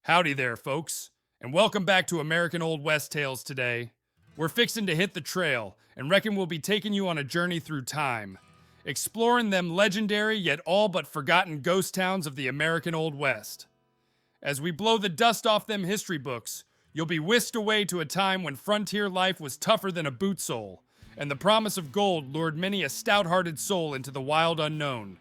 Howdy there, folks, and welcome back to American Old West Tales today. We're fixin' to hit the trail, and reckon we'll be taking you on a journey through time, exploring them legendary yet all but forgotten ghost towns of the American Old West. As we blow the dust off them history books, you'll be whisked away to a time when frontier life was tougher than a boot sole, and the promise of gold lured many a stout-hearted soul into the wild unknown.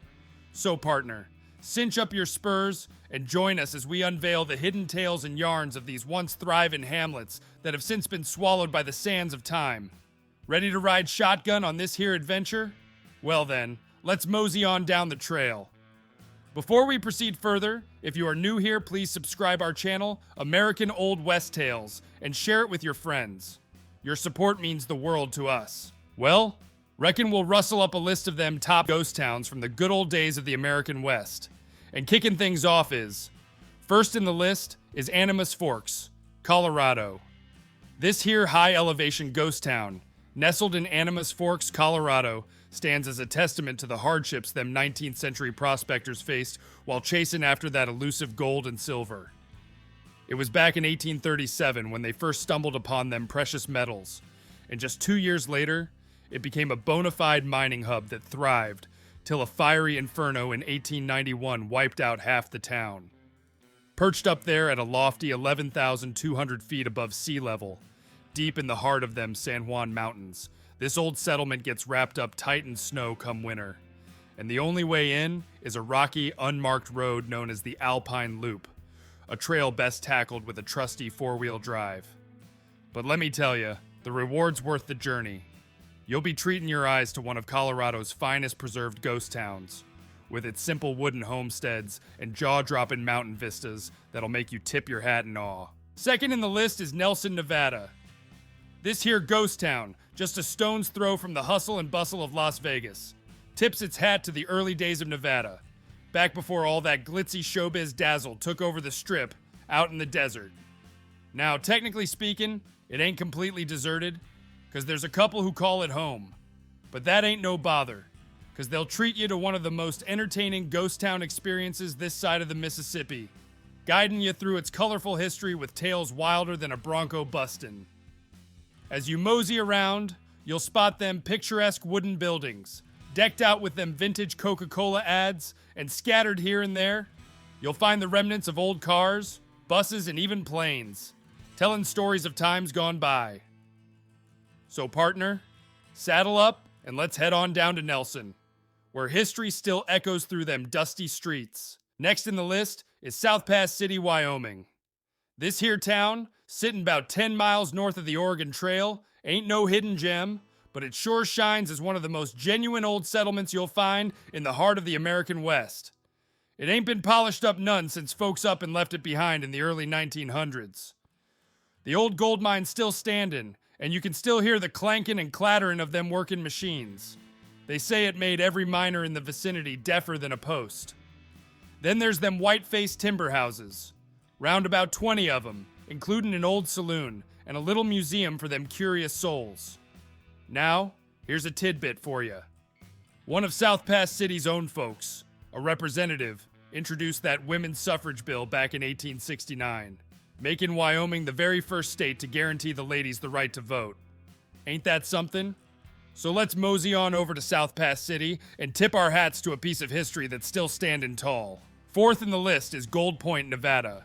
So, partner, cinch up your spurs and join us as we unveil the hidden tales and yarns of these once thriving hamlets that have since been swallowed by the sands of time. Ready to ride shotgun on this here adventure? Well then, let's mosey on down the trail. Before we proceed further, if you are new here, please subscribe our channel, American Old West Tales, and share it with your friends. Your support means the world to us. Well, reckon we'll rustle up a list of them top ghost towns from the good old days of the American West. And kicking things off is, first in the list is Animas Forks, Colorado. This here high elevation ghost town, nestled in Animas Forks, Colorado, stands as a testament to the hardships them 19th century prospectors faced while chasing after that elusive gold and silver. It was back in 1837 when they first stumbled upon them precious metals, and just 2 years later, it became a bona fide mining hub that thrived, till a fiery inferno in 1891 wiped out half the town. Perched up there at a lofty 11,200 feet above sea level, deep in the heart of them San Juan Mountains, this old settlement gets wrapped up tight in snow come winter, and the only way in is a rocky, unmarked road known as the Alpine Loop, a trail best tackled with a trusty four-wheel drive. But let me tell you, the reward's worth the journey. You'll be treating your eyes to one of Colorado's finest preserved ghost towns, with its simple wooden homesteads and jaw-dropping mountain vistas that'll make you tip your hat in awe. Second in the list is Nelson, Nevada. This here ghost town, just a stone's throw from the hustle and bustle of Las Vegas, tips its hat to the early days of Nevada, back before all that glitzy showbiz dazzle took over the strip out in the desert. Now, technically speaking, it ain't completely deserted, because there's a couple who call it home. But that ain't no bother, because they'll treat you to one of the most entertaining ghost town experiences this side of the Mississippi, guiding you through its colorful history with tales wilder than a bronco bustin'. As you mosey around, you'll spot them picturesque wooden buildings, decked out with them vintage Coca-Cola ads, and scattered here and there, you'll find the remnants of old cars, buses, and even planes, telling stories of times gone by. So partner, saddle up and let's head on down to Nelson, where history still echoes through them dusty streets. Next in the list is South Pass City, Wyoming. This here town, sitting about 10 miles north of the Oregon Trail, ain't no hidden gem, but it sure shines as one of the most genuine old settlements you'll find in the heart of the American West. It ain't been polished up none since folks up and left it behind in the early 1900s. The old gold mine's still standing, and you can still hear the clanking and clattering of them working machines. They say it made every miner in the vicinity deafer than a post. Then there's them white-faced timber houses, round about 20 of them, including an old saloon and a little museum for them curious souls. Now, here's a tidbit for you. One of South Pass City's own folks, a representative, introduced that women's suffrage bill back in 1869. Making Wyoming the very first state to guarantee the ladies the right to vote. Ain't that something? So let's mosey on over to South Pass City and tip our hats to a piece of history that's still standing tall. Fourth in the list is Gold Point, Nevada.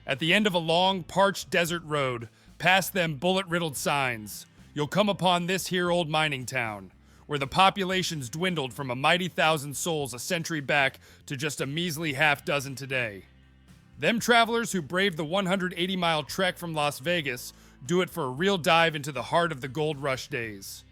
At the end of a long, parched desert road, past them bullet-riddled signs, you'll come upon this here old mining town, where the population's dwindled from a mighty 1,000 souls a century back to just a measly half dozen today. Them travelers who brave the 180-mile trek from Las Vegas do it for a real dive into the heart of the gold rush days.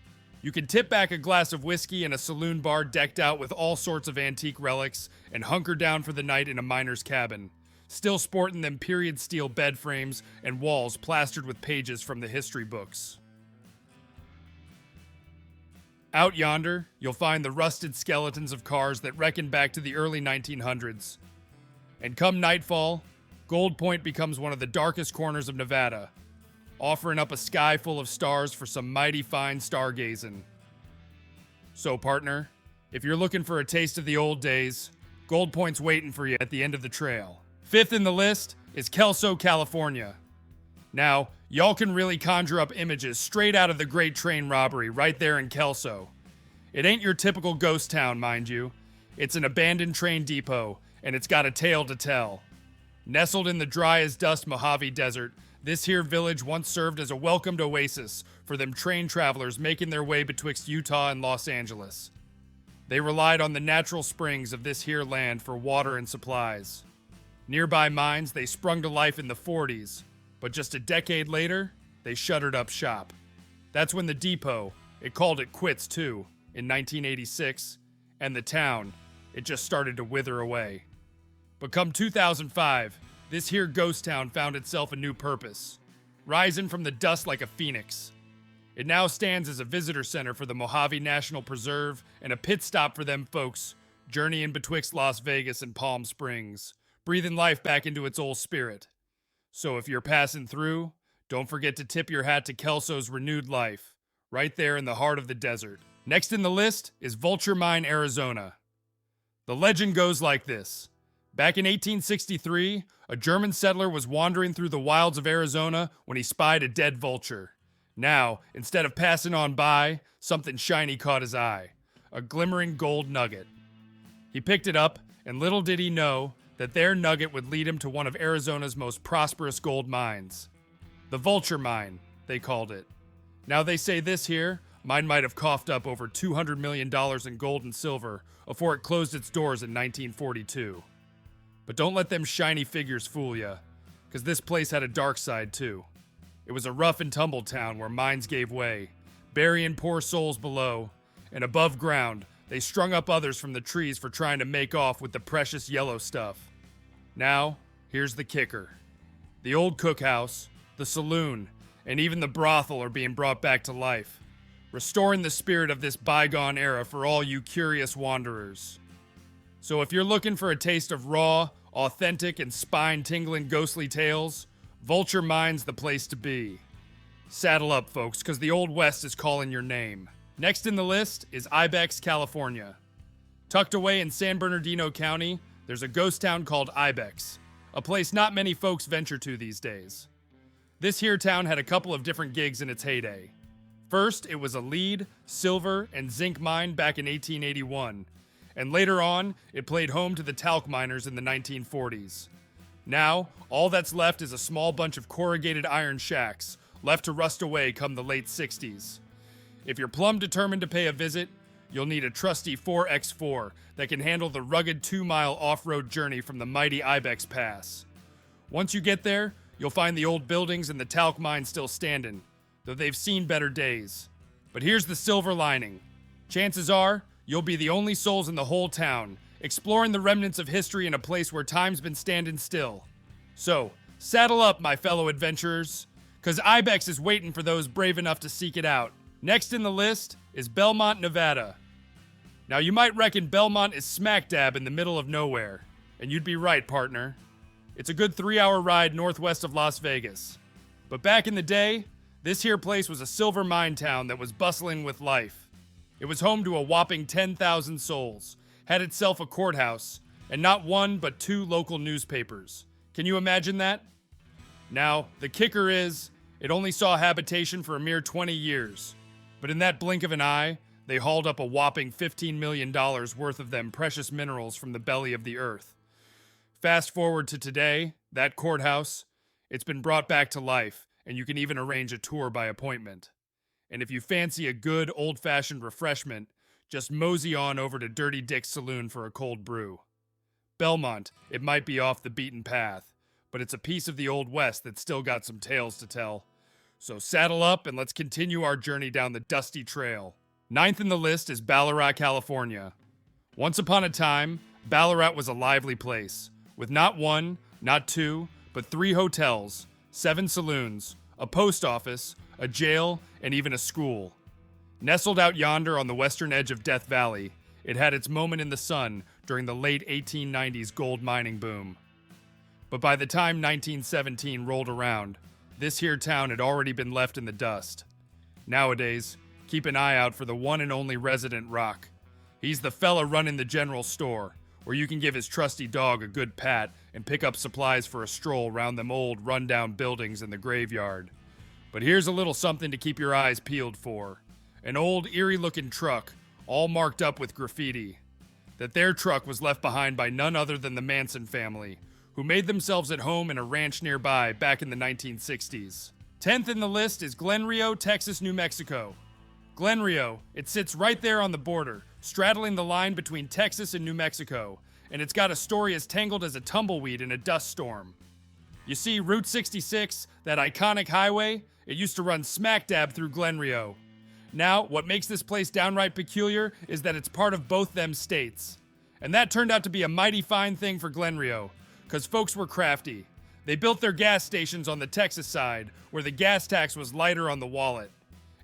You can tip back a glass of whiskey in a saloon bar decked out with all sorts of antique relics and hunker down for the night in a miner's cabin, still sporting them period steel bed frames and walls plastered with pages from the history books. Out yonder, you'll find the rusted skeletons of cars that reckon back to the early 1900s. And come nightfall, Gold Point becomes one of the darkest corners of Nevada, offering up a sky full of stars for some mighty fine stargazing. So partner, if you're looking for a taste of the old days, Gold Point's waiting for you at the end of the trail. Fifth in the list is Kelso, California. Now, y'all can really conjure up images straight out of the Great Train Robbery right there in Kelso. It ain't your typical ghost town, mind you. It's an abandoned train depot, and it's got a tale to tell. Nestled in the dry-as-dust Mojave Desert, this here village once served as a welcomed oasis for them train travelers making their way betwixt Utah and Los Angeles. They relied on the natural springs of this here land for water and supplies. Nearby mines they sprung to life in the 40s, but just a decade later, they shuttered up shop. That's when the depot, it called it quits too, in 1986, and the town, it just started to wither away. But come 2005, this here ghost town found itself a new purpose, rising from the dust like a phoenix. It now stands as a visitor center for the Mojave National Preserve and a pit stop for them folks journeying betwixt Las Vegas and Palm Springs, breathing life back into its old spirit. So if you're passing through, don't forget to tip your hat to Kelso's renewed life, right there in the heart of the desert. Next in the list is Vulture Mine, Arizona. The legend goes like this. Back in 1863, a German settler was wandering through the wilds of Arizona when he spied a dead vulture. Now, instead of passing on by, something shiny caught his eye, a glimmering gold nugget. He picked it up, and little did he know that their nugget would lead him to one of Arizona's most prosperous gold mines. The Vulture Mine, they called it. Now they say this here mine might have coughed up over $200 million in gold and silver before it closed its doors in 1942. But don't let them shiny figures fool ya, because this place had a dark side too. It was a rough and tumble town where mines gave way, burying poor souls below, and above ground, they strung up others from the trees for trying to make off with the precious yellow stuff. Now, here's the kicker. The old cookhouse, the saloon, and even the brothel are being brought back to life, restoring the spirit of this bygone era for all you curious wanderers. So if you're looking for a taste of raw, authentic, and spine-tingling ghostly tales, Vulture Mine's the place to be. Saddle up, folks, because the Old West is calling your name. Next in the list is Ibex, California. Tucked away in San Bernardino County, there's a ghost town called Ibex, a place not many folks venture to these days. This here town had a couple of different gigs in its heyday. First, it was a lead, silver, and zinc mine back in 1881, and later on, it played home to the talc miners in the 1940s. Now, all that's left is a small bunch of corrugated iron shacks, left to rust away come the late 60s. If you're plumb determined to pay a visit, you'll need a trusty 4X4 that can handle the rugged 2-mile off-road journey from the mighty Ibex Pass. Once you get there, you'll find the old buildings and the talc mine still standing, though they've seen better days. But here's the silver lining. Chances are, you'll be the only souls in the whole town, exploring the remnants of history in a place where time's been standing still. So, saddle up, my fellow adventurers, cause Ibex is waiting for those brave enough to seek it out. Next in the list is Belmont, Nevada. Now you might reckon Belmont is smack dab in the middle of nowhere, and you'd be right, partner. It's a good 3-hour ride northwest of Las Vegas. But back in the day, this here place was a silver mine town that was bustling with life. It was home to a whopping 10,000 souls, had itself a courthouse, and not one but 2 local newspapers. Can you imagine that? Now, the kicker is, it only saw habitation for a mere 20 years. But in that blink of an eye, they hauled up a whopping $15 million worth of them precious minerals from the belly of the earth. Fast forward to today, that courthouse, it's been brought back to life, and you can even arrange a tour by appointment. And if you fancy a good, old-fashioned refreshment, just mosey on over to Dirty Dick's Saloon for a cold brew. Belmont, it might be off the beaten path, but it's a piece of the Old West that's still got some tales to tell. So saddle up and let's continue our journey down the dusty trail. 9th in the list is Ballarat, California. Once upon a time, Ballarat was a lively place, with not 1, not 2, but 3 hotels, 7 saloons, a post office, a jail, and even a school. Nestled out yonder on the western edge of Death Valley, it had its moment in the sun during the late 1890s gold mining boom. But by the time 1917 rolled around, this here town had already been left in the dust. Nowadays, keep an eye out for the one and only resident Rock. He's the fella running the general store, or you can give his trusty dog a good pat and pick up supplies for a stroll round them old, run-down buildings in the graveyard. But here's a little something to keep your eyes peeled for. An old, eerie-looking truck, all marked up with graffiti. That their truck was left behind by none other than the Manson family, who made themselves at home in a ranch nearby back in the 1960s. 10th in the list is Glenrio, Texas, New Mexico. Glenrio, it sits right there on the border, straddling the line between Texas and New Mexico, and it's got a story as tangled as a tumbleweed in a dust storm. You see, Route 66, that iconic highway, it used to run smack dab through Glenrio. Now, what makes this place downright peculiar is that it's part of both them states. And that turned out to be a mighty fine thing for Glenrio, because folks were crafty. They built their gas stations on the Texas side, where the gas tax was lighter on the wallet.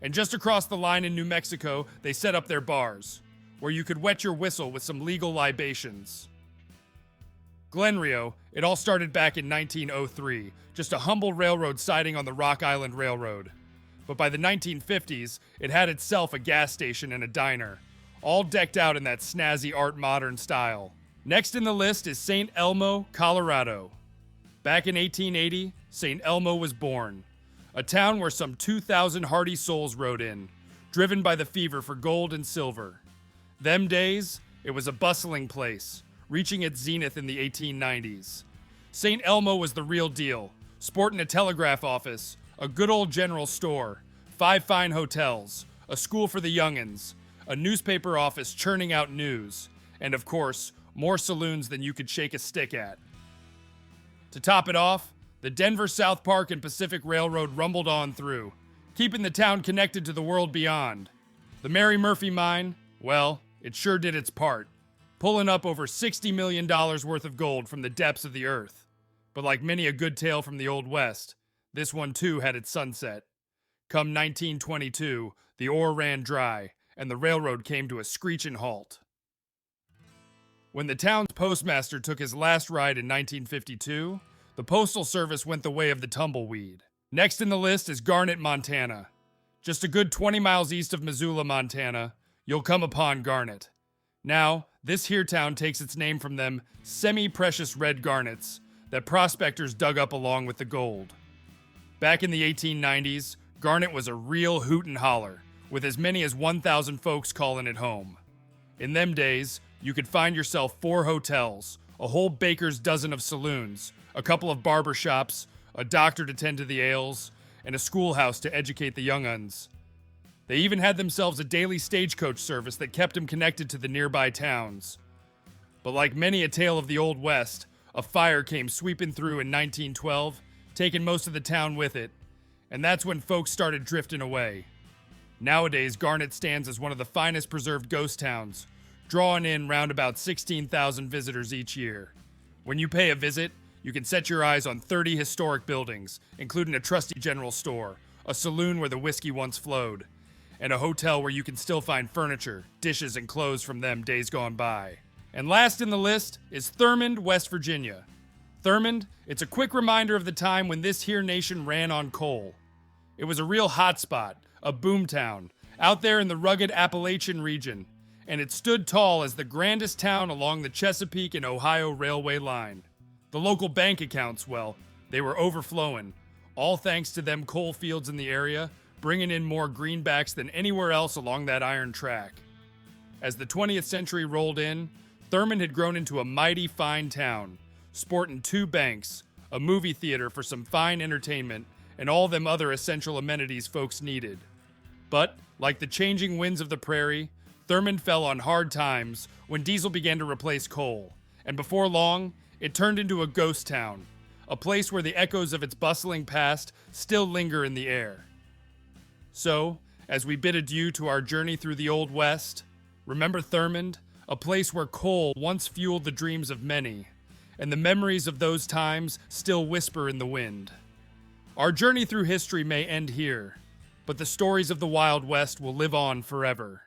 And just across the line in New Mexico, they set up their bars, where you could wet your whistle with some legal libations. Glenrio, it all started back in 1903, just a humble railroad siding on the Rock Island Railroad. But by the 1950s, it had itself a gas station and a diner, all decked out in that snazzy Art Modern style. Next in the list is St. Elmo, Colorado. Back in 1880, St. Elmo was born, a town where some 2,000 hardy souls rode in, driven by the fever for gold and silver. Them days, it was a bustling place, reaching its zenith in the 1890s. St. Elmo was the real deal, sporting a telegraph office, a good old general store, 5 fine hotels, a school for the young'uns, a newspaper office churning out news, and of course, more saloons than you could shake a stick at. To top it off, the Denver South Park and Pacific Railroad rumbled on through, keeping the town connected to the world beyond. The Mary Murphy mine, well, it sure did its part, pulling up over $60 million worth of gold from the depths of the earth. But like many a good tale from the Old West, this one too had its sunset. Come 1922, the ore ran dry, and the railroad came to a screeching halt. When the town's postmaster took his last ride in 1952, the postal service went the way of the tumbleweed. Next in the list is Garnet, Montana. Just a good 20 miles east of Missoula, Montana, you'll come upon Garnet. Now, this here town takes its name from them semi-precious red garnets that prospectors dug up along with the gold. Back in the 1890s, Garnet was a real hoot and holler, with as many as 1,000 folks calling it home. In them days, you could find yourself 4 hotels, a whole baker's dozen of saloons, a couple of barber shops, a doctor to tend to the ales, and a schoolhouse to educate the young'uns. They even had themselves a daily stagecoach service that kept them connected to the nearby towns. But like many a tale of the Old West, a fire came sweeping through in 1912, taking most of the town with it, and that's when folks started drifting away. Nowadays, Garnet stands as one of the finest preserved ghost towns, drawing in round about 16,000 visitors each year. When you pay a visit, you can set your eyes on 30 historic buildings, including a trusty general store, a saloon where the whiskey once flowed, and a hotel where you can still find furniture, dishes, and clothes from them days gone by. And last in the list is Thurmond, West Virginia. Thurmond, it's a quick reminder of the time when this here nation ran on coal. It was a real hotspot, a boomtown, out there in the rugged Appalachian region, and it stood tall as the grandest town along the Chesapeake and Ohio Railway line. The local bank accounts, well, they were overflowing, all thanks to them coal fields in the area, bringing in more greenbacks than anywhere else along that iron track. As the 20th century rolled in, Thurmond had grown into a mighty fine town, sporting 2 banks, a movie theater for some fine entertainment, and all them other essential amenities folks needed. But, like the changing winds of the prairie, Thurmond fell on hard times when diesel began to replace coal, and before long, it turned into a ghost town, a place where the echoes of its bustling past still linger in the air. So, as we bid adieu to our journey through the Old West, remember Thurmond, a place where coal once fueled the dreams of many, and the memories of those times still whisper in the wind. Our journey through history may end here, but the stories of the Wild West will live on forever.